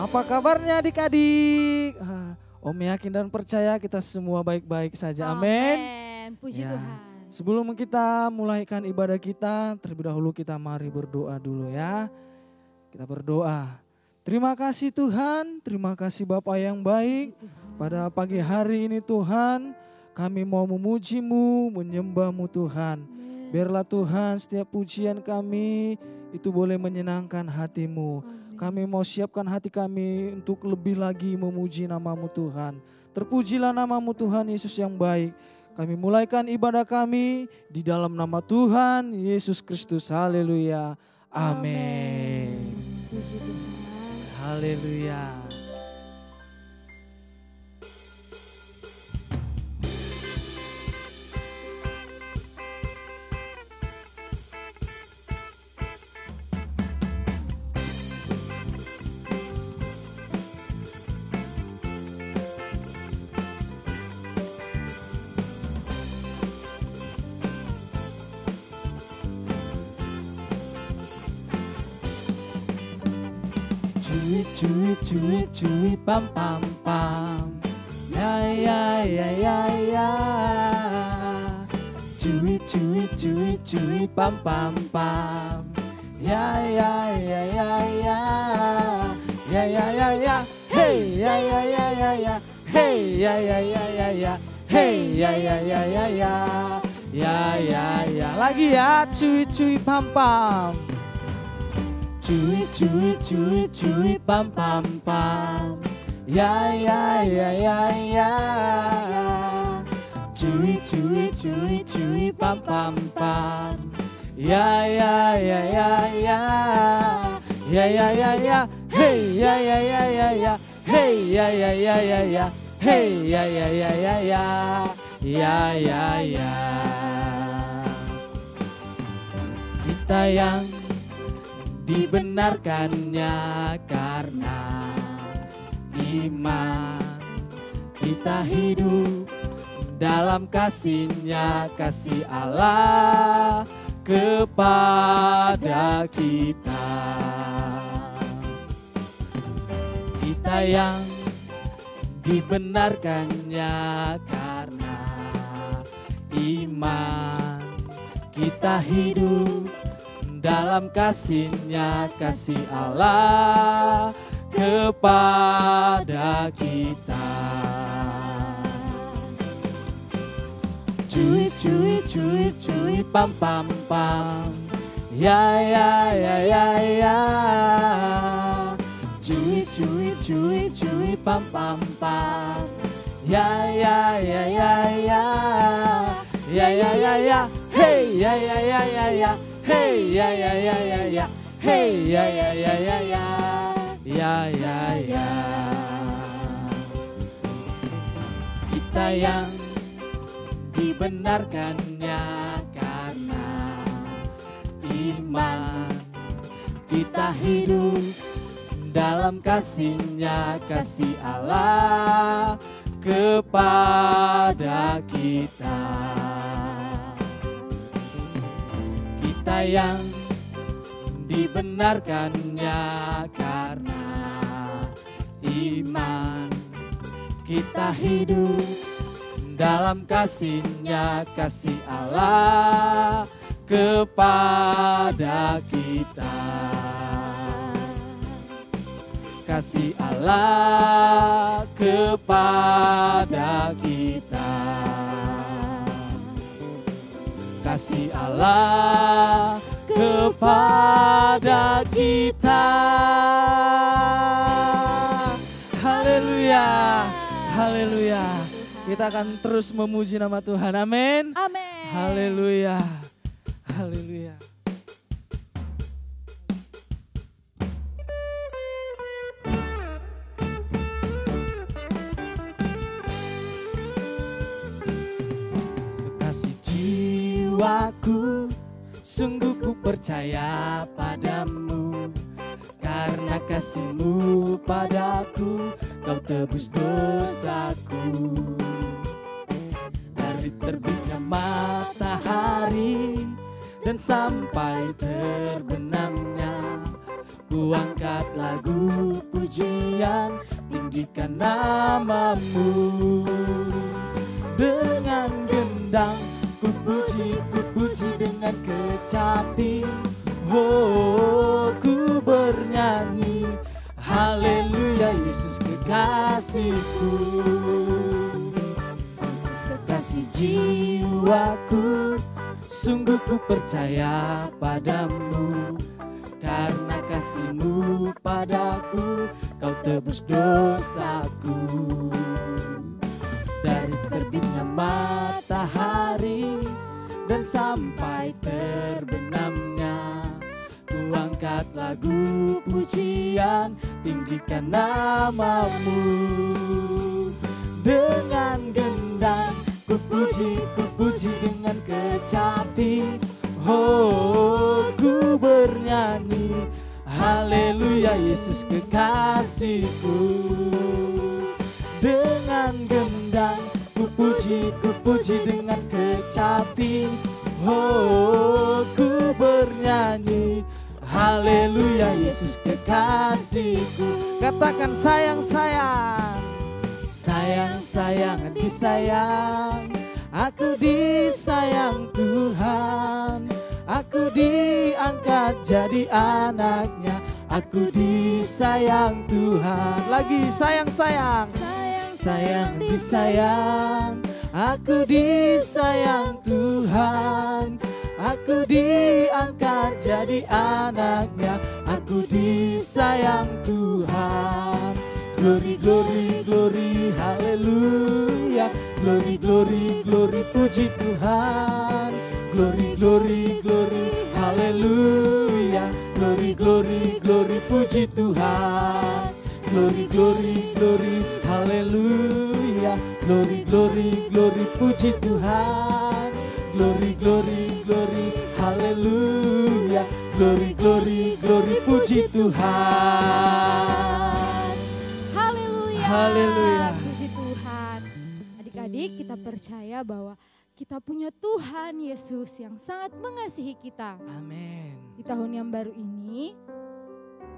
Apa kabarnya adik-adik? Om yakin dan percaya kita semua baik-baik saja. Amin. Puji Ya. Tuhan. Sebelum kita mulaikan ibadah kita, terlebih dahulu kita mari berdoa dulu ya. Kita berdoa. Terima kasih Tuhan, terima kasih Bapa yang baik. Pada pagi hari ini Tuhan, kami mau memuji-Mu, menyembah-Mu Tuhan. Biarlah Tuhan setiap pujian kami itu boleh menyenangkan hati-Mu. Kami mau siapkan hati kami untuk lebih lagi memuji nama-Mu Tuhan. Terpujilah nama-Mu Tuhan Yesus yang baik. Kami mulaikan ibadah kami di dalam nama Tuhan Yesus Kristus. Haleluya. Amin. Puji Tuhan. Haleluya. Cuy pam pam pam. Ya ya ya ya ya. Cuy pam pam pam. Ya ya ya ya ya. Ya ya ya ya. Hey ya ya ya ya ya. Hey ya ya ya ya ya. Hey ya ya ya ya ya. Ya ya ya. Lagi ya cuy pam pam. Cuy pam pam pam. Ya ya ya ya ya. Cuy pam pam pam. Ya ya ya ya ya. Ya ya ya ya. Hey ya ya ya ya ya. Hey ya ya ya ya ya. Hey ya ya ya ya ya. Ya ya ya. Kita yang dibenarkannya karena iman, kita hidup dalam kasih-Nya, kasih Allah kepada kita. Kita yang dibenarkannya karena iman, kita hidup dalam kasih-Nya, kasih Allah kepada kita. Cuy pam pam pam. Ya ya ya ya ya. Cuy pam pam pam. Ya ya ya ya ya. Ya ya ya ya. Hey ya ya ya ya ya. Hey ya ya ya ya ya. Hey ya ya ya ya ya. Ya ya ya. Kita yang dibenarkannya karena iman, kita hidup dalam kasih-Nya, kasih Allah kepada kita. Kita yang dibenarkannya karena iman, kita hidup dalam kasih-Nya, kasih Allah kepada kita. Kasih Allah kepada kita. Kasih Allah kepada kita. Haleluya, haleluya. Kita akan terus memuji nama Tuhan. Amin. Amin. Haleluya, haleluya. Kasih jiwaku, sungguh ku percaya padamu. Karena kasih-Mu padaku, Kau tebus dosaku. Dari terbitnya matahari dan sampai terbenamnya, ku Ku angkat lagu pujian, tinggikan namamu. Dengan gendang ku puji dengan kecapi. Oh, ku bernyanyi, haleluya Yesus kekasihku. Yesus kekasih jiwaku, sungguh ku percaya padamu. Karena kasih-Mu padaku, Kau tebus dosaku. Dari terbitnya matahari dan sampai terbenamnya, ku angkat lagu pujian, tinggikan namamu. Dengan gendang ku puji dengan kecapi. Oh, ku bernyanyi, haleluya Yesus kekasihku. Dengan gendang ku puji dengan kecapi. Oh, ku bernyanyi, haleluya Yesus kekasihku. Katakan sayang, sayang, sayang, sayang, disayang. Aku disayang Tuhan, aku diangkat jadi anaknya. Aku disayang Tuhan. Lagi sayang, sayang, sayang, sayang, disayang. Aku disayang Tuhan, aku diangkat jadi anaknya. Aku disayang Tuhan. Glory, glory, glory, haleluya. Glory, glory, glory, puji Tuhan. Glory, glory, glory, haleluya. Glory, glory, glory, puji Tuhan. Glory, glory, glory, haleluya. Glory, glory, glory, puji Tuhan. Glory, glory, glory, haleluya. Glory, glory, glory, puji Tuhan. Haleluya. Puji Tuhan. Adik-adik, kita percaya bahwa kita punya Tuhan Yesus yang sangat mengasihi kita. Amin. Di tahun yang baru ini,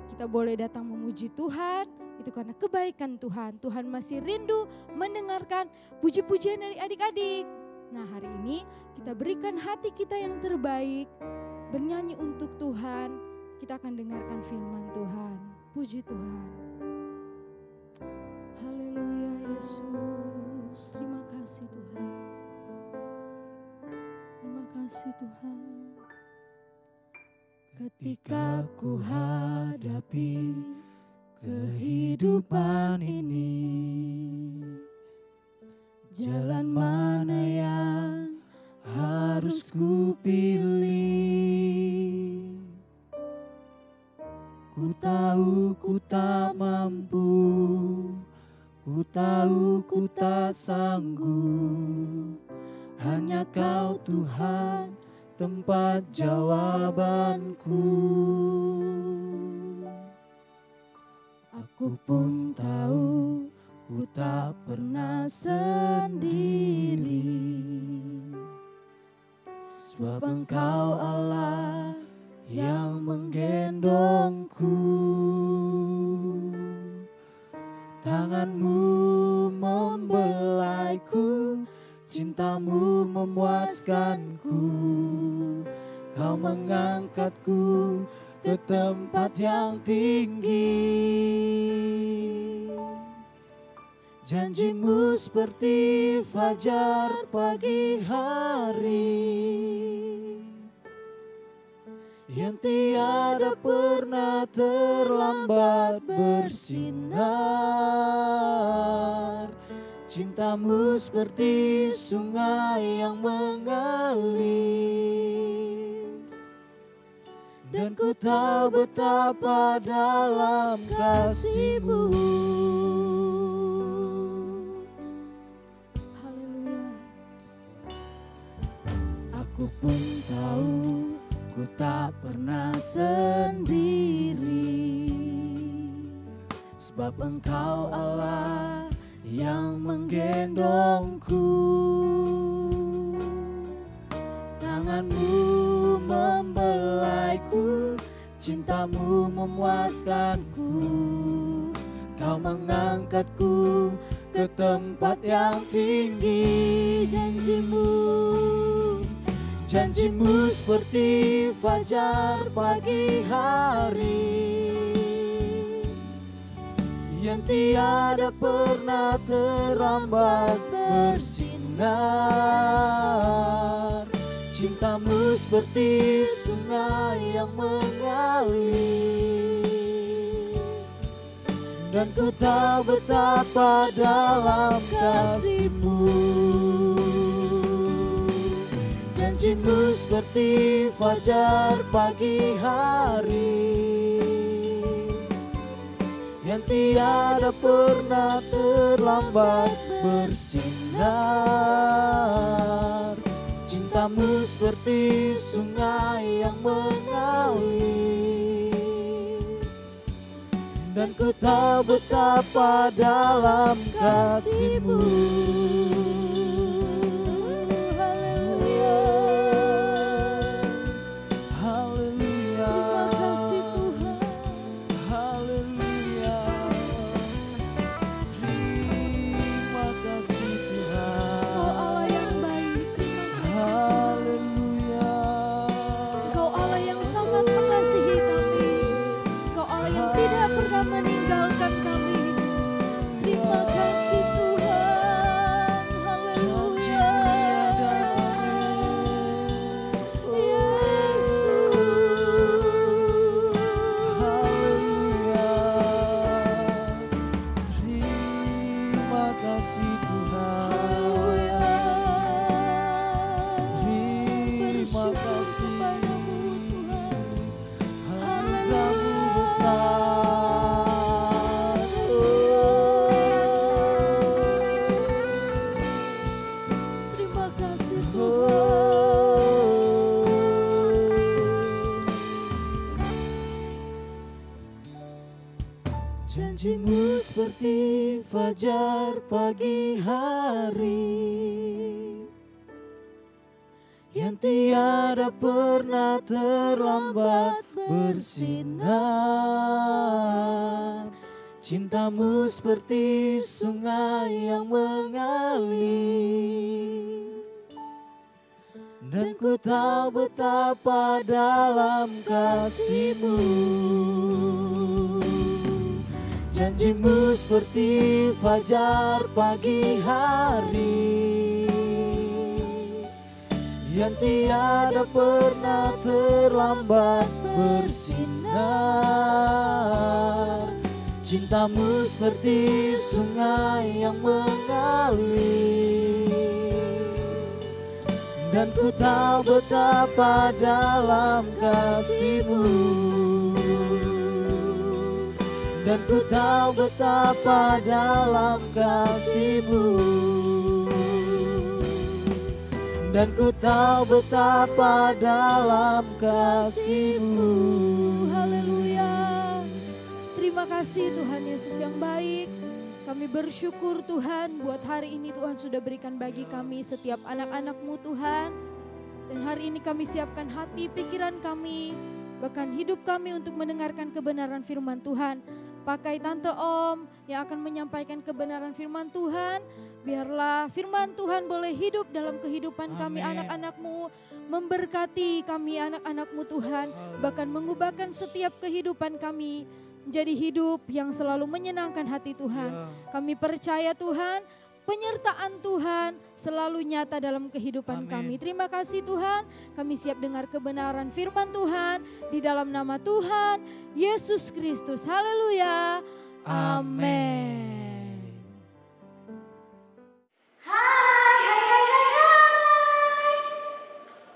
kita boleh datang memuji Tuhan. Itu karena kebaikan Tuhan. Tuhan masih rindu mendengarkan puji-pujian dari adik-adik. Nah, hari ini kita berikan hati kita yang terbaik, bernyanyi untuk Tuhan. Kita akan dengarkan firman Tuhan. Puji Tuhan. Haleluya Yesus, terima kasih Tuhan. Terima kasih Tuhan. Ketika ku hadapi kehidupan ini, jalan mana yang harus ku pilih? Ku tahu ku tak mampu, ku tahu ku tak sanggup. Hanya Kau Tuhan tempat jawabanku. Aku pun tahu ku tak pernah sendiri, sebab Engkau Allah yang menggendongku. Tangan-Mu membelaiku, cinta-Mu memuaskanku. Kau mengangkatku ke tempat yang tinggi. Janji-Mu seperti fajar pagi hari, yang tiada pernah terlambat bersinar. Cinta-Mu seperti sungai yang mengalir, dan ku tahu betapa dalam kasih-Mu. Haleluya. Aku pun tahu ku tak pernah sendiri, sebab Engkau Allah yang menggendongku. Tangan-Mu membelaiku, cintamu memuaskanku. Kau mengangkatku ke tempat yang tinggi. Janjimu seperti fajar pagi hari, yang tiada pernah terlambat bersinar. Cintamu seperti sungai yang mengalir, dan ku tahu betapa dalam kasih-Mu. Janjimu seperti fajar pagi hari, yang tiada pernah terlambat bersinar. Cintamu seperti sungai yang mengalir, dan ku tahu betapa dalam kasih-Mu. Janjimu seperti fajar pagi hari, yang tiada pernah terlambat bersinar. Cintamu seperti sungai yang mengalir, dan ku tahu betapa dalam kasih-Mu. Janjimu seperti fajar pagi hari, yang tiada pernah terlambat bersinar. Cintamu seperti sungai yang mengalir, dan ku tahu betapa dalam kasih-Mu. Dan ku tahu betapa dalam kasih-Mu. Dan ku tahu betapa dalam kasih-Mu. Haleluya. Terima kasih Tuhan Yesus yang baik. Kami bersyukur Tuhan buat hari ini Tuhan sudah berikan bagi kami setiap anak-anak-Mu Tuhan. Dan hari ini kami siapkan hati, pikiran kami, bahkan hidup kami untuk mendengarkan kebenaran firman Tuhan. Pakai Tante Om yang akan menyampaikan kebenaran firman Tuhan. Biarlah firman Tuhan boleh hidup dalam kehidupan kami anak-anak-Mu. Memberkati kami anak-anak-Mu Tuhan. Bahkan mengubahkan setiap kehidupan kami menjadi hidup yang selalu menyenangkan hati Tuhan. Kami percaya Tuhan, penyertaan Tuhan selalu nyata dalam kehidupan kami. Terima kasih Tuhan, kami siap dengar kebenaran firman Tuhan di dalam nama Tuhan Yesus Kristus. Haleluya. Amin. Hai.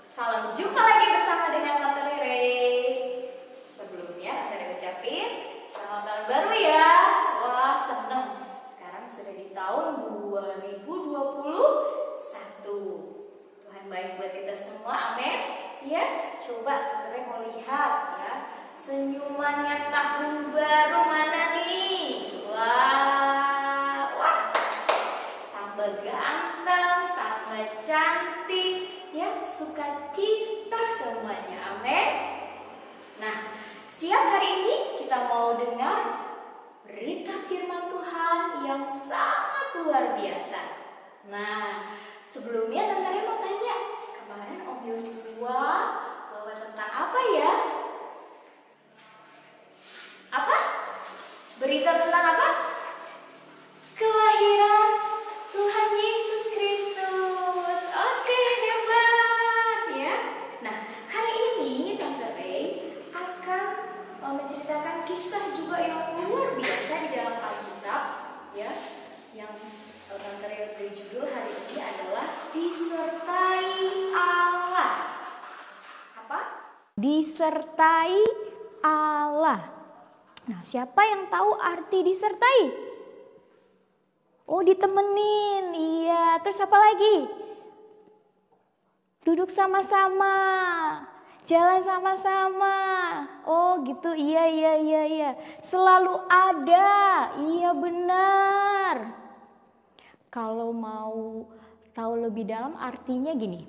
Salam jumpa lagi bersama dengan Tante Rere. Sebelumnya Tante ucapin selamat tahun baru ya. Wah, seneng. Sekarang sudah di tahun 2021. Tuhan baik buat kita semua, amin. Ya, coba Tante mau lihat ya, senyumannya tahun baru mana nih? Wah, tambah ganteng, tambah cantik, ya sukacita semuanya, amin. Nah, mau dengar berita firman Tuhan yang sangat luar biasa. Nah, sebelumnya Tante mau tanya, kemarin Om Yosua bawa tentang apa ya? Apa? Berita tentang apa? Kelahiran Tuhan Yesus Kristus. Oke, hebat ya. Nah, hari ini Tante Ray akan menceritakan kisah juga yang luar biasa di dalam Alkitab ya. Yang Tante Ray beri judul hari ini adalah Disertai Allah. Apa? Disertai Allah. Nah, siapa yang tahu arti disertai? Oh, ditemenin. Iya, terus apa lagi? Duduk sama-sama. Jalan sama-sama. Oh, gitu. Iya. Selalu ada. Iya, benar. Kalau mau tahu lebih dalam artinya gini.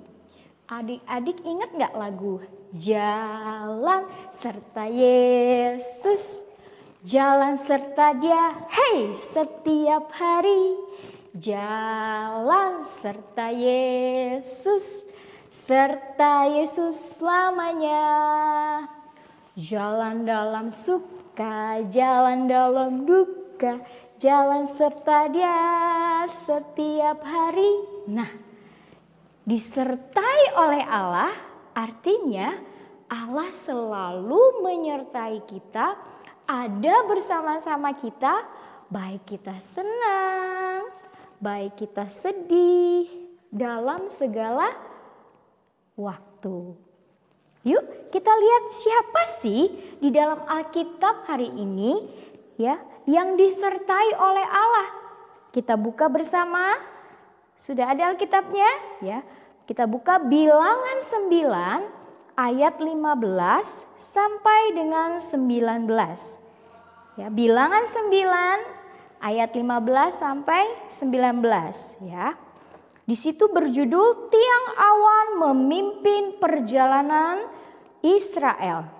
Adik-adik ingat gak lagu Jalan serta Yesus, jalan serta Dia, hey, setiap hari. Jalan serta Yesus, serta Yesus selamanya. Jalan dalam suka, jalan dalam duka, jalan serta Dia setiap hari. Nah, disertai oleh Allah artinya Allah selalu menyertai kita, ada bersama-sama kita, baik kita senang, baik kita sedih, dalam segala waktu. Yuk kita lihat siapa sih di dalam Alkitab hari ini ya yang disertai oleh Allah. Kita buka bersama. Sudah ada Alkitabnya ya. Kita buka Bilangan 9 ayat 15 sampai dengan 19. Ya, Bilangan 9 ayat 15 sampai 19 ya. Di situ berjudul Tiang Awan Memimpin Perjalanan Israel.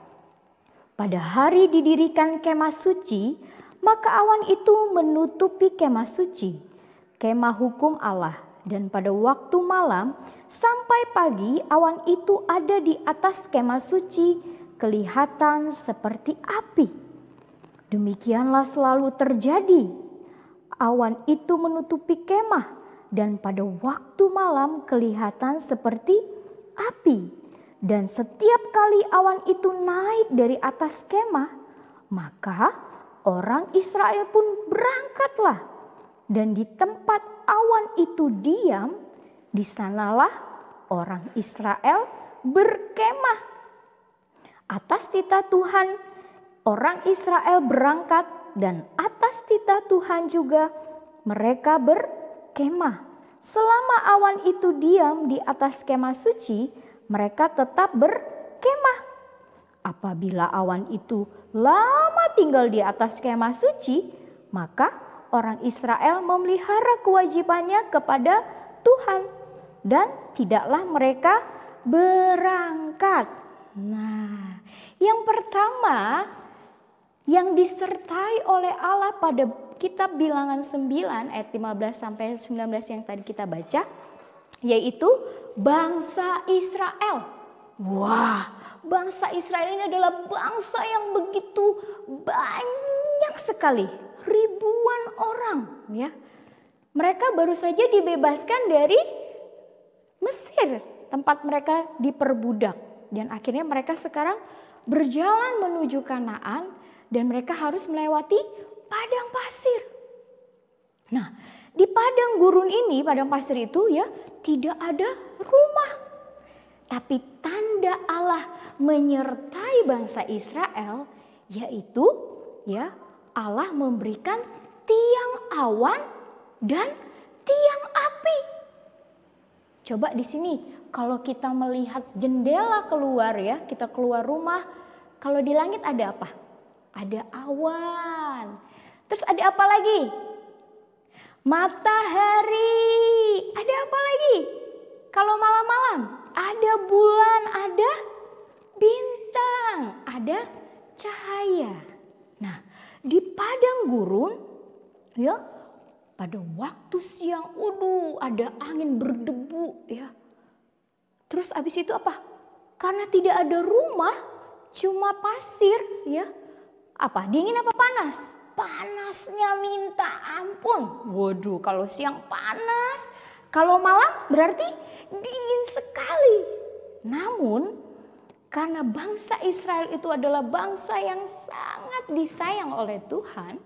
Pada hari didirikan kemah suci, maka awan itu menutupi kemah suci, kemah hukum Allah. Dan pada waktu malam sampai pagi awan itu ada di atas kemah suci, kelihatan seperti api. Demikianlah selalu terjadi. Awan itu menutupi kemah dan pada waktu malam kelihatan seperti api. Dan setiap kali awan itu naik dari atas kemah, maka orang Israel pun berangkatlah. Dan di tempat awan itu diam, di sanalah orang Israel berkemah. Atas titah Tuhan, orang Israel berangkat dan atas titah Tuhan juga mereka berkemah. Selama awan itu diam di atas kemah suci, mereka tetap berkemah. Apabila awan itu lama tinggal di atas kemah suci, maka orang Israel memelihara kewajibannya kepada Tuhan dan tidaklah mereka berangkat. Nah, yang pertama yang disertai oleh Allah pada kitab Bilangan 9 ayat 15 sampai 19 yang tadi kita baca, yaitu bangsa Israel. Wah, bangsa Israel ini adalah bangsa yang begitu banyak sekali. Ribuan orang ya. Mereka baru saja dibebaskan dari Mesir, tempat mereka diperbudak. Dan akhirnya mereka sekarang berjalan menuju Kanaan dan mereka harus melewati padang pasir. Nah, di padang gurun ini, padang pasir itu ya tidak ada rumah. Tapi tanda Allah menyertai bangsa Israel yaitu ya Allah memberikan tiang awan dan tiang api. Coba di sini kalau kita melihat jendela keluar ya, kita keluar rumah, kalau di langit ada apa? Ada awan. Terus ada apa lagi? Matahari. Ada apa lagi? Kalau malam-malam ada bulan, ada bintang, ada cahaya. Nah, di padang gurun ya, pada waktu siang, ada angin berdebu ya. Terus abis itu apa? Karena tidak ada rumah, cuma pasir ya. Apa? Dingin apa panas? Panasnya minta ampun. Waduh, kalau siang panas, kalau malam berarti dingin sekali. Namun karena bangsa Israel itu adalah bangsa yang sangat disayang oleh Tuhan,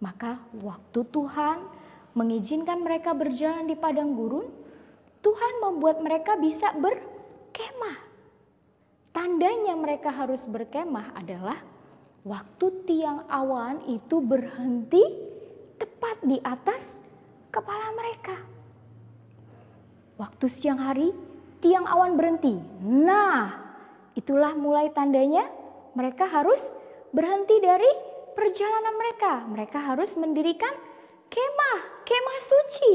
maka waktu Tuhan mengizinkan mereka berjalan di padang gurun, Tuhan membuat mereka bisa berkemah. Tandanya mereka harus berkemah adalah waktu tiang awan itu berhenti tepat di atas kepala mereka. Waktu siang hari tiang awan berhenti. Nah, itulah mulai tandanya mereka harus berhenti dari perjalanan mereka. Mereka harus mendirikan kemah suci,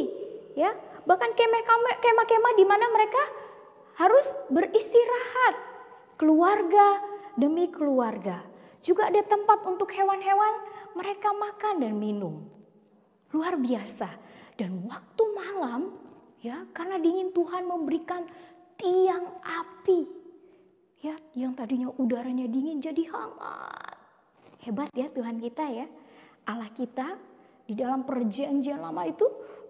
ya. Bahkan kemah-kemah di mana mereka harus beristirahat, keluarga demi keluarga. Juga ada tempat untuk hewan-hewan mereka makan dan minum. Luar biasa. Dan waktu malam, ya, karena dingin, Tuhan memberikan tiang api, ya, yang tadinya udaranya dingin jadi hangat. Hebat ya Tuhan kita ya. Allah kita di dalam perjanjian lama itu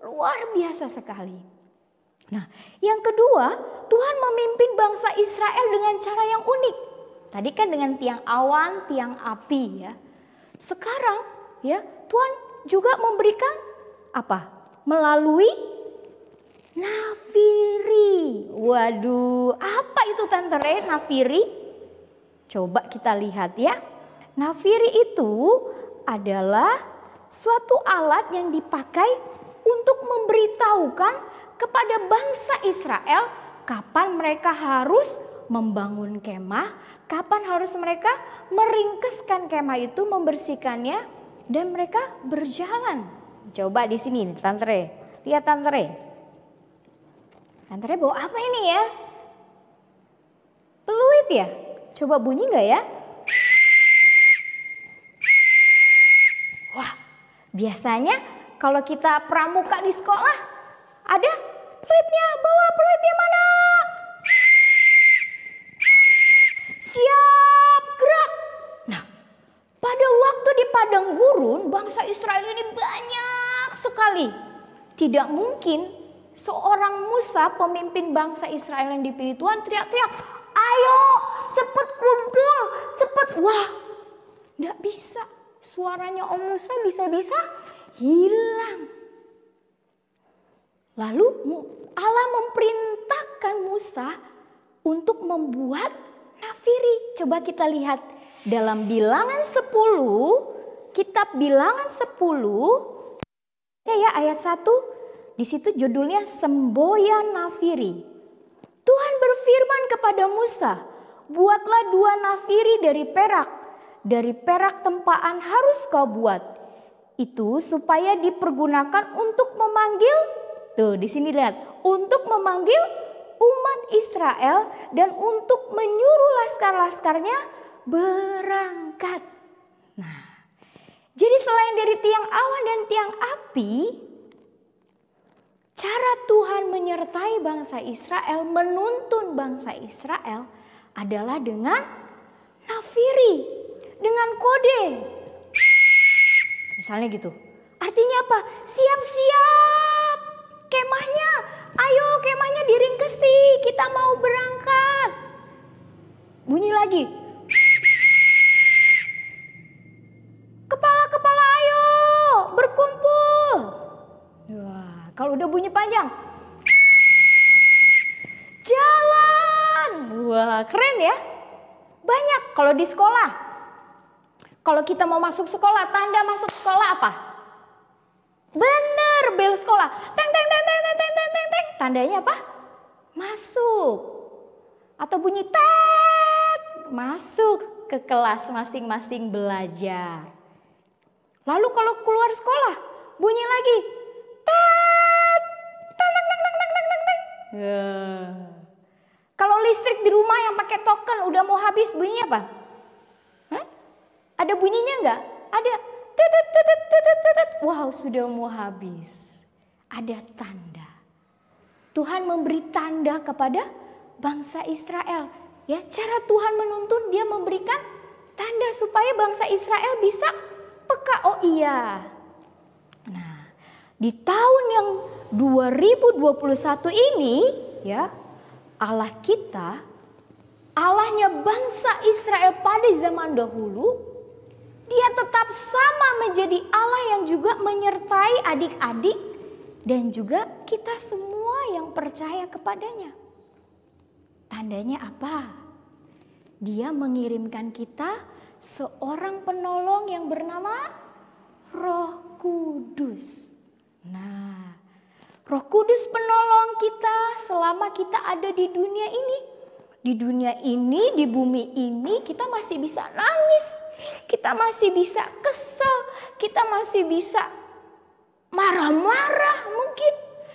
luar biasa sekali. Nah, yang kedua, Tuhan memimpin bangsa Israel dengan cara yang unik. Tadi kan dengan tiang awan, tiang api ya. Sekarang ya, Tuhan juga memberikan apa? Melalui nafiri. Waduh, apa itu Tante Re, nafiri? Coba kita lihat ya. Nafiri itu adalah suatu alat yang dipakai untuk memberitahukan kepada bangsa Israel kapan mereka harus membangun kemah, kapan harus mereka meringkeskan kemah itu, membersihkannya, dan mereka berjalan. Coba di sini Tante Re, lihat Tante Re. Tante Re bawa apa ini ya? Peluit ya? Coba bunyi nggak ya? Wah, biasanya kalau kita pramuka di sekolah ada peluitnya, bawa peluitnya mana? Siap, gerak. Nah, pada waktu di padang gurun, bangsa Israel ini banyak sekali. Tidak mungkin seorang Musa, pemimpin bangsa Israel yang dipilih Tuhan, teriak-teriak, ayo cepet kumpul, cepet. Wah, gak bisa. Suaranya Om Musa bisa-bisa hilang. Lalu Allah memerintahkan Musa untuk membuat nafiri. Coba kita lihat dalam Bilangan 10, kitab Bilangan 10, ya ayat 1, di situ judulnya Semboyan Nafiri. Tuhan berfirman kepada Musa, buatlah 2 nafiri dari perak tempaan harus kau buat. Itu supaya dipergunakan untuk memanggil, tuh di sini lihat, untuk memanggil umat Israel dan untuk menyuruh laskar-laskarnya berangkat. Nah, jadi selain dari tiang awan dan tiang api, cara Tuhan menyertai bangsa Israel, menuntun bangsa Israel adalah dengan nafiri, dengan kode. Misalnya gitu. Artinya apa? Siap-siap kemahnya. Ayo kemahnya diringkesi, kita mau berangkat. Bunyi lagi. Kepala-kepala ayo berkumpul. Wah, kalau udah bunyi panjang. Jalan. Wah, keren ya. Banyak kalau di sekolah. Kalau kita mau masuk sekolah, tanda masuk sekolah apa? Bener, bel sekolah. Teng teng teng teng teng teng teng teng. Tandanya apa? Masuk. Atau bunyi tet, masuk ke kelas masing-masing belajar. Lalu kalau keluar sekolah, bunyi lagi tet, teng teng teng teng teng teng teng. Kalau listrik di rumah yang pakai token udah mau habis, bunyinya apa? Hah? Ada Ada bunyinya enggak? Ada. Tetet, tetet, tetet, tetet. Wow, sudah mau habis. Ada tanda. Tuhan memberi tanda kepada bangsa Israel. Ya, cara Tuhan menuntun, dia memberikan tanda supaya bangsa Israel bisa peka. Oh iya. Nah, di tahun yang 2021 ini ya, Allah kita, Allahnya bangsa Israel pada zaman dahulu, dia tetap sama menjadi Allah yang juga menyertai adik-adik dan juga kita semua yang percaya kepadanya. Tandanya apa? Dia mengirimkan kita seorang penolong yang bernama Roh Kudus. Nah, Roh Kudus penolong kita selama kita ada di dunia ini. Di dunia ini, di bumi ini kita masih bisa nangis. Kita masih bisa kesel. Kita masih bisa marah-marah mungkin.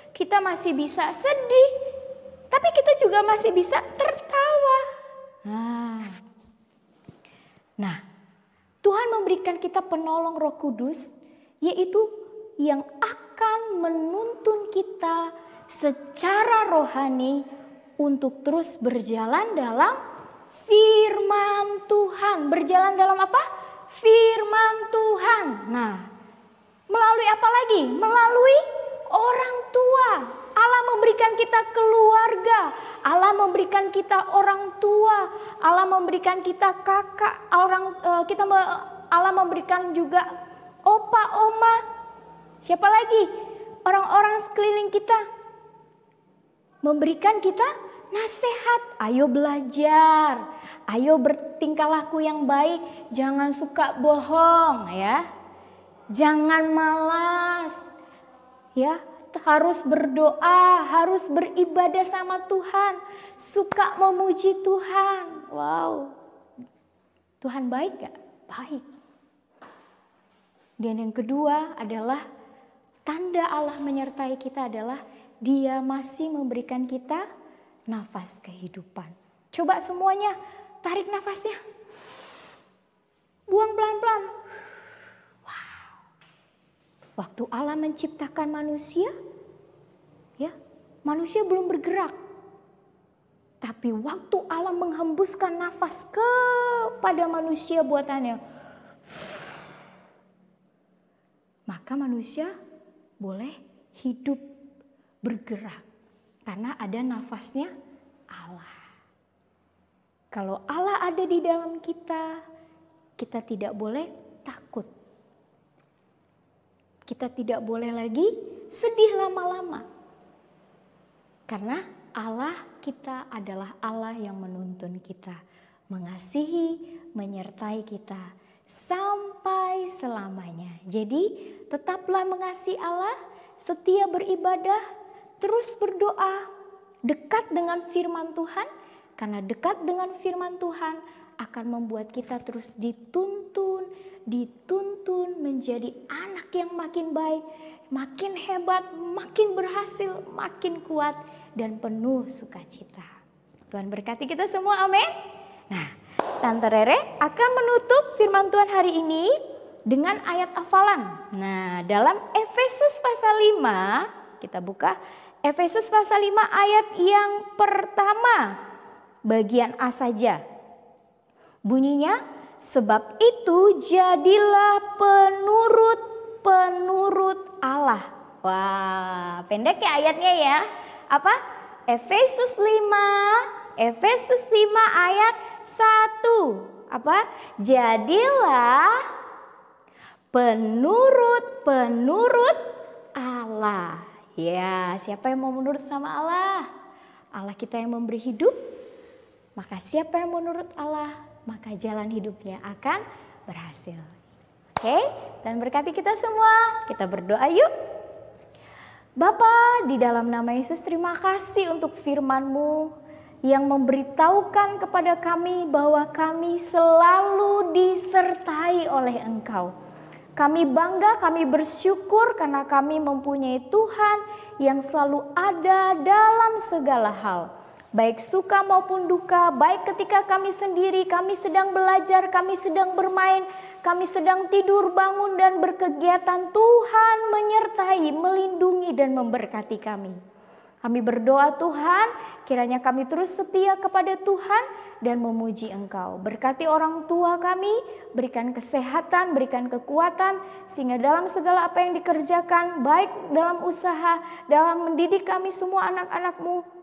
Kita masih bisa sedih. Tapi kita juga masih bisa tertawa. Nah, Tuhan memberikan kita penolong Roh Kudus, yaitu yang akan menuntun kita secara rohani untuk terus berjalan dalam firman Tuhan. Berjalan dalam apa? Firman Tuhan. Nah, melalui apa lagi? Melalui orang tua. Allah memberikan kita keluarga. Allah memberikan kita orang tua. Allah memberikan kita kakak. Allah memberikan juga opa, oma. Siapa lagi? Orang-orang sekeliling kita. Memberikan kita nasihat. Ayo belajar. Ayo bertingkah laku yang baik. Jangan suka bohong ya. Jangan malas. Ya, harus berdoa, harus beribadah sama Tuhan. Suka memuji Tuhan. Wow. Tuhan baik gak? Baik. Dan yang kedua adalah tanda Allah menyertai kita adalah Dia masih memberikan kita nafas kehidupan. Coba semuanya tarik nafasnya. Buang pelan-pelan. Wow. Waktu Allah menciptakan manusia, ya, manusia belum bergerak. Tapi waktu Allah menghembuskan nafas kepada manusia buatannya, maka manusia boleh hidup bergerak karena ada nafasnya Allah. Kalau Allah ada di dalam kita, kita tidak boleh takut. Kita tidak boleh lagi sedih lama-lama. Karena Allah kita adalah Allah yang menuntun kita, mengasihi, menyertai kita sampai selamanya. Jadi tetaplah mengasihi Allah, setia beribadah, terus berdoa, dekat dengan firman Tuhan. Karena dekat dengan firman Tuhan akan membuat kita terus dituntun menjadi anak yang makin baik, makin hebat, makin berhasil, makin kuat dan penuh sukacita. Tuhan berkati kita semua, amin. Nah, Tante Rere akan menutup firman Tuhan hari ini dengan ayat hafalan. Nah, dalam Efesus pasal 5, kita buka Efesus pasal 5 ayat yang pertama, bagian A saja. Bunyinya, sebab itu jadilah penurut Allah. Wah, pendek ya ayatnya ya. Apa? Efesus 5 ayat 1. Apa? Jadilah penurut Allah. Ya, siapa yang mau menurut sama Allah? Allah kita yang memberi hidup. Maka siapa yang menurut Allah, maka jalan hidupnya akan berhasil. Oke, dan berkati kita semua. Kita berdoa yuk. Bapa, di dalam nama Yesus terima kasih untuk firman-Mu yang memberitahukan kepada kami bahwa kami selalu disertai oleh Engkau. Kami bangga, kami bersyukur karena kami mempunyai Tuhan yang selalu ada dalam segala hal. baik suka maupun duka, baik ketika kami sendiri, kami sedang belajar, kami sedang bermain, kami sedang tidur, bangun dan berkegiatan. Tuhan menyertai, melindungi dan memberkati kami. Kami berdoa Tuhan, kiranya kami terus setia kepada Tuhan dan memuji Engkau. Berkati orang tua kami, berikan kesehatan, berikan kekuatan, sehingga dalam segala apa yang dikerjakan, baik dalam usaha, dalam mendidik kami semua anak-anak-Mu,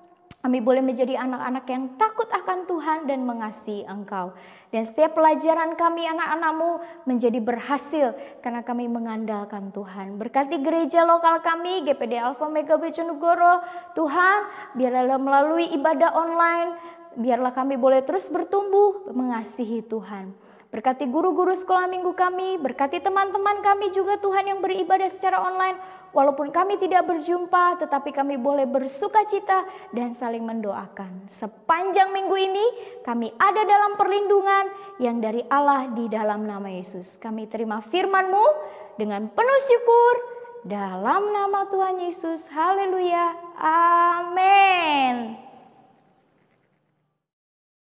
kami boleh menjadi anak-anak yang takut akan Tuhan dan mengasihi Engkau. Dan setiap pelajaran kami anak-anak-Mu menjadi berhasil karena kami mengandalkan Tuhan. Berkati gereja lokal kami, GPD Alpha Mega Bojonegoro. Tuhan, biarlah melalui ibadah online, biarlah kami boleh terus bertumbuh mengasihi Tuhan. Berkati guru-guru sekolah minggu kami, berkati teman-teman kami juga Tuhan yang beribadah secara online. Walaupun kami tidak berjumpa, tetapi kami boleh bersuka cita dan saling mendoakan. Sepanjang minggu ini kami ada dalam perlindungan yang dari Allah di dalam nama Yesus. Kami terima firman-Mu dengan penuh syukur dalam nama Tuhan Yesus. Haleluya. Amin.